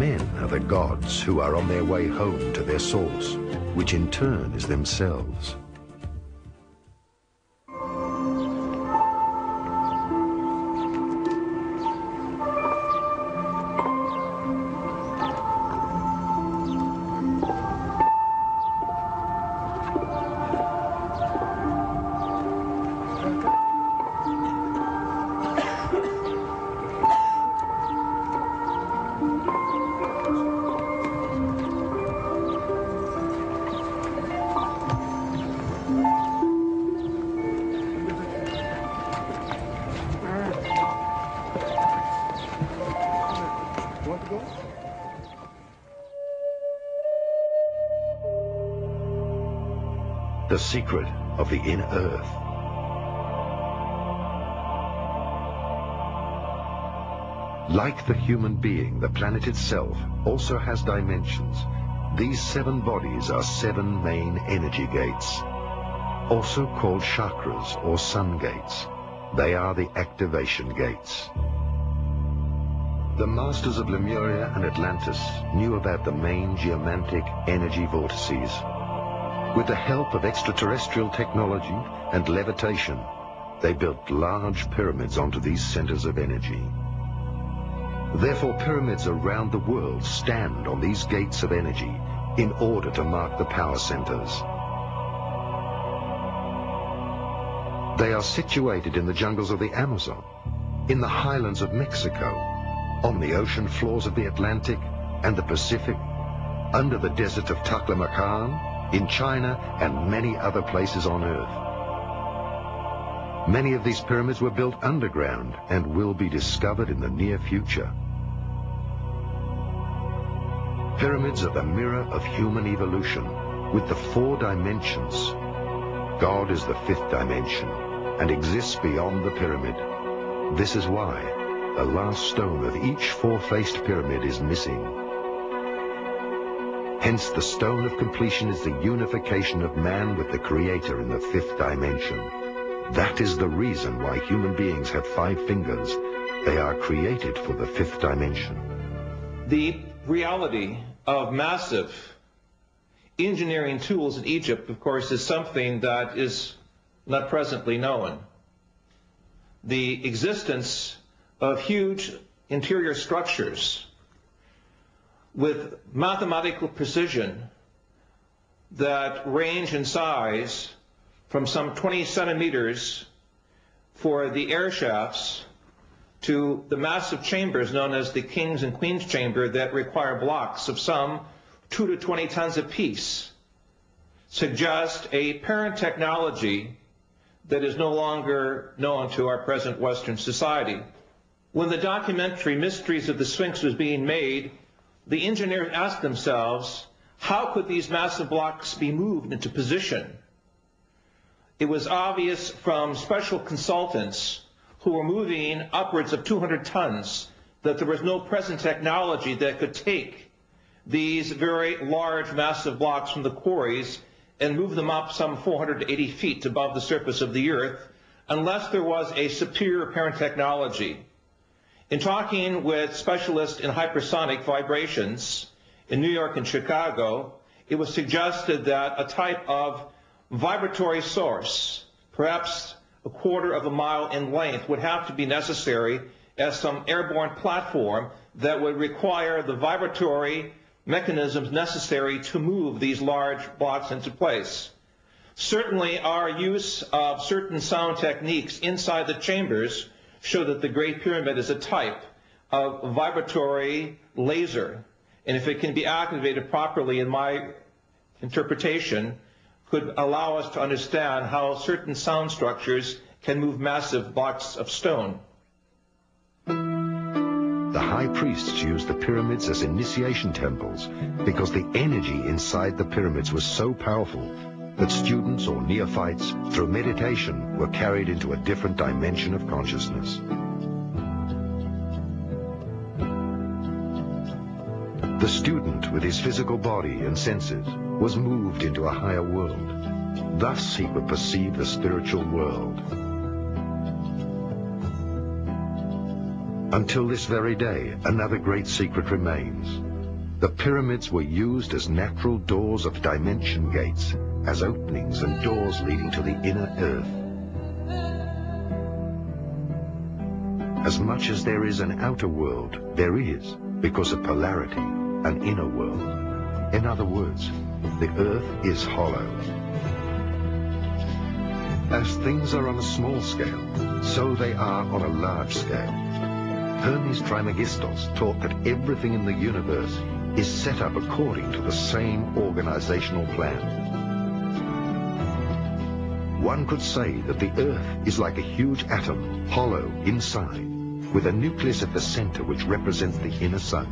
Men are the gods who are on their way home to their source, which in turn is themselves. The secret of the inner earth. Like the human being, the planet itself also has dimensions. These 7 bodies are 7 main energy gates, also called chakras or sun gates. They are the activation gates. The masters of Lemuria and Atlantis knew about the main geomantic energy vortices. With the help of extraterrestrial technology and levitation, they built large pyramids onto these centers of energy. Therefore, pyramids around the world stand on these gates of energy in order to mark the power centers. They are situated in the jungles of the Amazon, in the highlands of Mexico, on the ocean floors of the Atlantic and the Pacific, under the desert of Taklamakan, in China and many other places on Earth. Many of these pyramids were built underground and will be discovered in the near future. Pyramids are the mirror of human evolution with the 4 dimensions. God is the 5th dimension and exists beyond the pyramid. This is why the last stone of each 4-faced pyramid is missing. Hence, the stone of completion is the unification of man with the Creator in the 5th dimension. That is the reason why human beings have 5 fingers. They are created for the 5th dimension. The reality of massive engineering tools in Egypt, of course, is something that is not presently known. The existence of huge interior structures with mathematical precision that range in size from some 20 centimeters for the air shafts to the massive chambers known as the King's and Queen's Chamber that require blocks of some 2 to 20 tons apiece, suggest a parent technology that is no longer known to our present Western society. When the documentary Mysteries of the Sphinx was being made, the engineers asked themselves, how could these massive blocks be moved into position? It was obvious from special consultants who were moving upwards of 200 tons that there was no present technology that could take these very large, massive blocks from the quarries and move them up some 480 feet above the surface of the earth unless there was a superior parent technology. In talking with specialists in hypersonic vibrations in New York and Chicago, it was suggested that a type of vibratory source, perhaps a quarter of a mile in length, would have to be necessary as some airborne platform that would require the vibratory mechanisms necessary to move these large blocks into place. Certainly, our use of certain sound techniques inside the chambers show that the Great Pyramid is a type of vibratory laser, and if it can be activated properly, in my interpretation, could allow us to understand how certain sound structures can move massive blocks of stone. The high priests used the pyramids as initiation temples because the energy inside the pyramids was so powerful that students or neophytes, through meditation, were carried into a different dimension of consciousness. The student, with his physical body and senses, was moved into a higher world. Thus he could perceive the spiritual world. Until this very day, another great secret remains. The pyramids were used as natural doors of dimension gates, as openings and doors leading to the inner earth. As much as there is an outer world, there is, because of polarity, an inner world. In other words, the earth is hollow. As things are on a small scale, so they are on a large scale. Hermes Trismegistos taught that everything in the universe is set up according to the same organizational plan. One could say that the Earth is like a huge atom, hollow inside, with a nucleus at the center which represents the inner sun.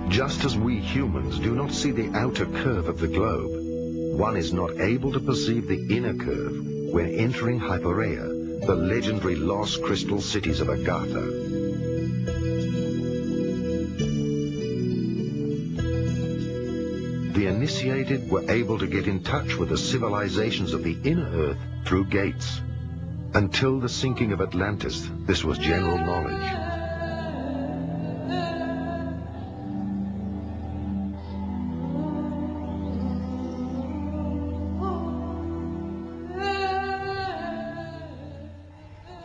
Just as we humans do not see the outer curve of the globe, one is not able to perceive the inner curve when entering Hypereia, the legendary lost crystal cities of Agartha. The initiated were able to get in touch with the civilizations of the inner earth through gates. Until the sinking of Atlantis, this was general knowledge.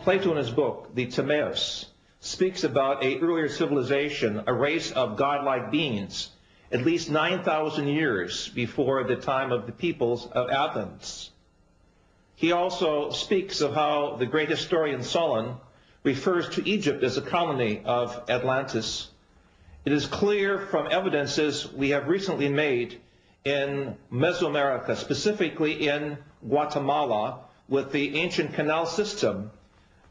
Plato in his book, the Timaeus, speaks about an earlier civilization, a race of godlike beings, at least 9,000 years before the time of the peoples of Athens. He also speaks of how the great historian Solon refers to Egypt as a colony of Atlantis. It is clear from evidences we have recently made in Mesoamerica, specifically in Guatemala, with the ancient canal system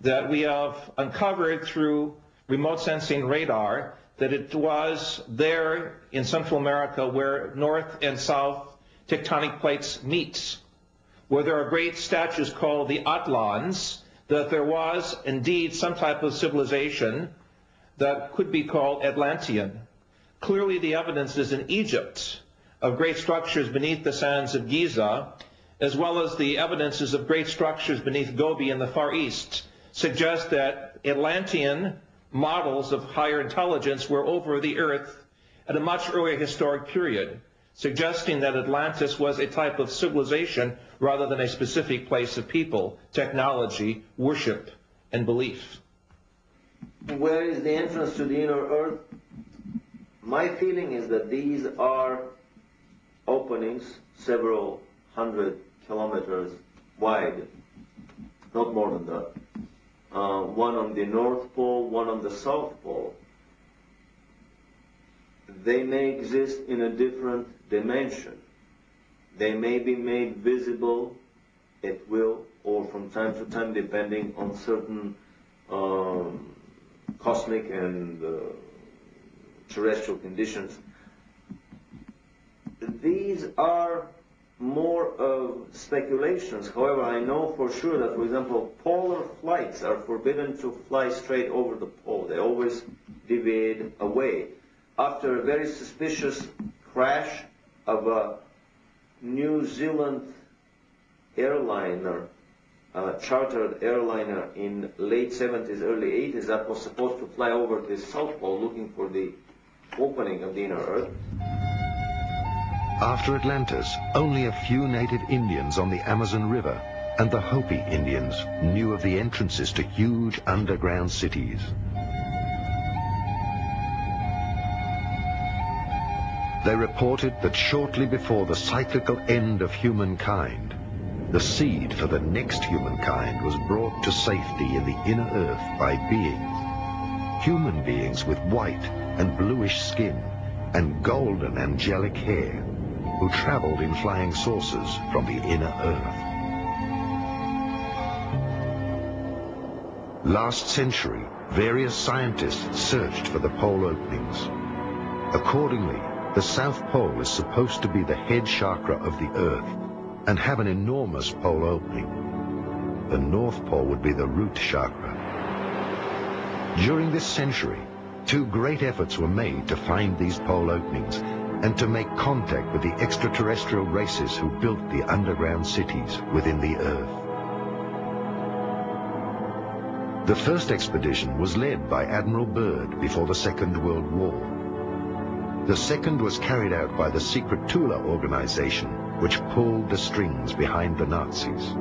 that we have uncovered through remote sensing radar, that it was there in Central America where north and south tectonic plates meet, where there are great statues called the Atlans, that there was indeed some type of civilization that could be called Atlantean. Clearly the evidence is in Egypt of great structures beneath the sands of Giza, as well as the evidences of great structures beneath Gobi in the Far East, suggest that Atlantean models of higher intelligence were over the earth at a much earlier historic period, suggesting that Atlantis was a type of civilization rather than a specific place of people, technology, worship, and belief. Where is the entrance to the inner earth? My feeling is that these are openings several hundred kilometers wide, not more than that. One on the North Pole, one on the South Pole. They may exist in a different dimension. They may be made visible at will or from time to time, depending on certain cosmic and terrestrial conditions. These are more of speculations. However, I know for sure that, for example, polar flights are forbidden to fly straight over the pole. They always deviate away. After a very suspicious crash of a New Zealand airliner, chartered airliner in late 70s, early 80s, that was supposed to fly over the South Pole looking for the opening of the inner Earth. After Atlantis, only a few native Indians on the Amazon River and the Hopi Indians knew of the entrances to huge underground cities. They reported that shortly before the cyclical end of humankind, the seed for the next humankind was brought to safety in the inner earth by beings, human beings with white and bluish skin and golden angelic hair, who traveled in flying saucers from the inner earth. Last century, various scientists searched for the pole openings. Accordingly, the South Pole is supposed to be the head chakra of the Earth and have an enormous pole opening. The North Pole would be the root chakra. During this century, two great efforts were made to find these pole openings and to make contact with the extraterrestrial races who built the underground cities within the Earth. The first expedition was led by Admiral Byrd before the Second World War. The second was carried out by the secret Tula organization, which pulled the strings behind the Nazis.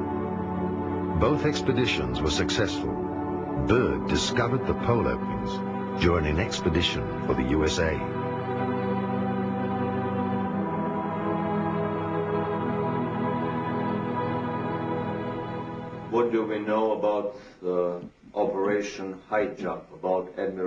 Both expeditions were successful. Byrd discovered the pole openings during an expedition for the USA. What do we know about Operation High Jump, about Admiral